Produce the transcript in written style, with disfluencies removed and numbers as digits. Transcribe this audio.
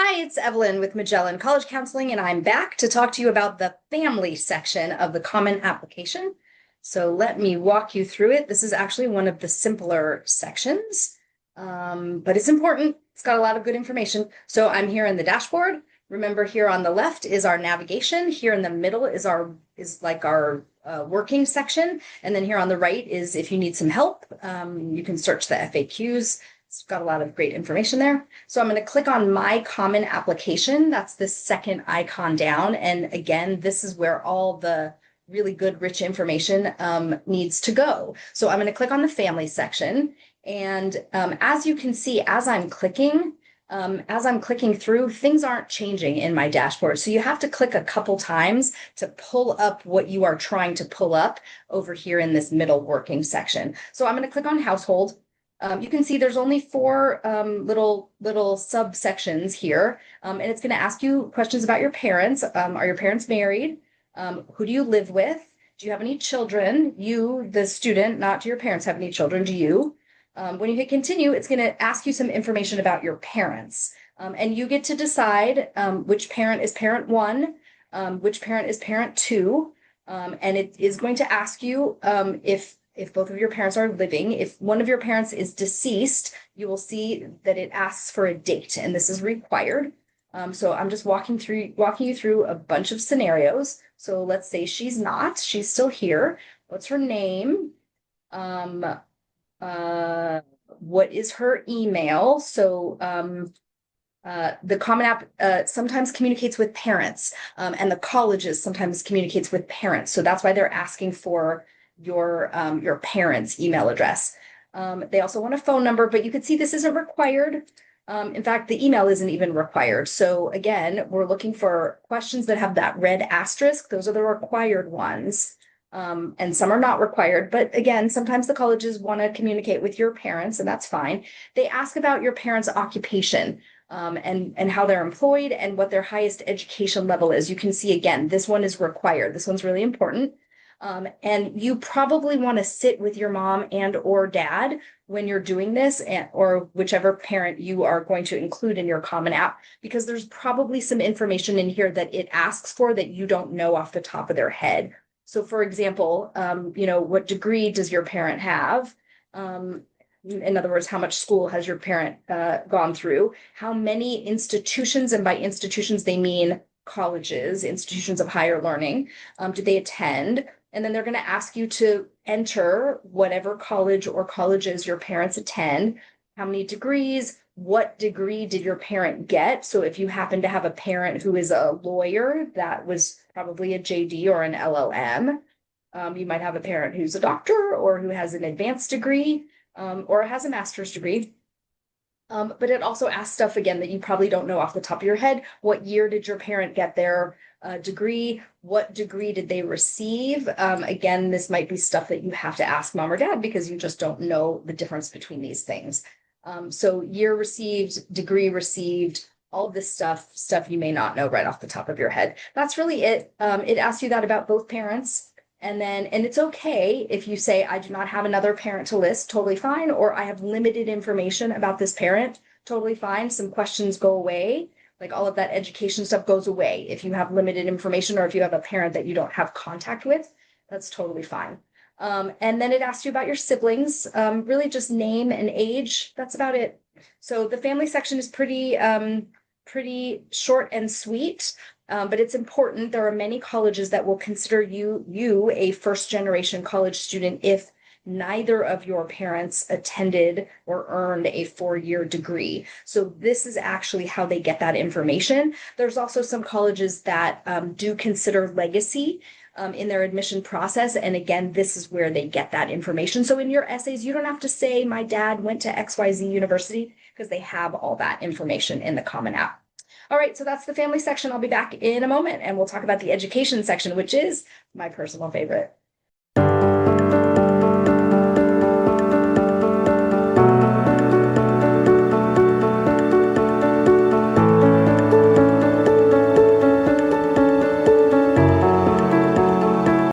Hi, it's Evelyn with Magellan College Counseling, and I'm back to talk to you about the family section of the Common Application. So let me walk you through it. This is actually one of the simpler sections, but it's important. It's got a lot of good information. So I'm here in the dashboard. Remember, here on the left is our navigation. Here in the middle is our working section, and then here on the right is if you need some help. You can search the FAQs. It's got a lot of great information there. So I'm going to click on My Common Application. That's the second icon down. And again, this is where all the really good, rich information needs to go. So I'm going to click on the Family section. And as you can see, as I'm clicking through, things aren't changing in my dashboard. So you have to click a couple times to pull up what you are trying to pull up over here in this middle working section. So I'm going to click on Household. You can see there's only four little subsections here, and it's going to ask you questions about your parents. Are your parents married? Who do you live with? Do you have any children? You, the student, not do your parents have any children? Do you? When you hit continue, it's going to ask you some information about your parents, and you get to decide which parent is parent one, which parent is parent two, and it is going to ask you if both of your parents are living. If one of your parents is deceased, you will see that it asks for a date, and this is required. So I'm just walking you through a bunch of scenarios. So let's say she's still here. What's her name? What is her email? So the Common App sometimes communicates with parents, and the colleges sometimes communicates with parents. So that's why they're asking for your parents' email address. They also want a phone number, but you can see this isn't required. In fact, the email isn't even required. So again, we're looking for questions that have that red asterisk. Those are the required ones. And some are not required, but again, sometimes the colleges want to communicate with your parents, and that's fine. They ask about your parents' occupation, and how they're employed and what their highest education level is. You can see again, this one is required. This one's really important. And you probably want to sit with your mom and or dad when you're doing this, or whichever parent you are going to include in your Common App, because there's probably some information in here that it asks for that you don't know off the top of their head. So for example, what degree does your parent have? In other words, how much school has your parent gone through? How many institutions, and by institutions they mean colleges, institutions of higher learning, did they attend? And then they're going to ask you to enter whatever college or colleges your parents attend. How many degrees? What degree did your parent get? So if you happen to have a parent who is a lawyer, that was probably a JD or an LLM. You might have a parent who's a doctor or who has an advanced degree, or has a master's degree. But it also asks stuff again that you probably don't know off the top of your head. What year did your parent get their degree? What degree did they receive? Again, this might be stuff that you have to ask mom or dad because you just don't know the difference between these things. So year received, degree received, all of this stuff you may not know right off the top of your head. That's really it. It asks you that about both parents. And it's okay if you say, I do not have another parent to list, totally fine. Or I have limited information about this parent, totally fine. Some questions go away. Like all of that education stuff goes away. If you have limited information or if you have a parent that you don't have contact with, that's totally fine. And then it asks you about your siblings, really just name and age. That's about it. So the family section is pretty short and sweet. But it's important. There are many colleges that will consider you a first generation college student if neither of your parents attended or earned a 4-year degree. So this is actually how they get that information. There's also some colleges that do consider legacy in their admission process. And again, this is where they get that information. So in your essays, you don't have to say my dad went to XYZ University because they have all that information in the Common App. All right, so that's the family section. I'll be back in a moment and we'll talk about the education section, which is my personal favorite.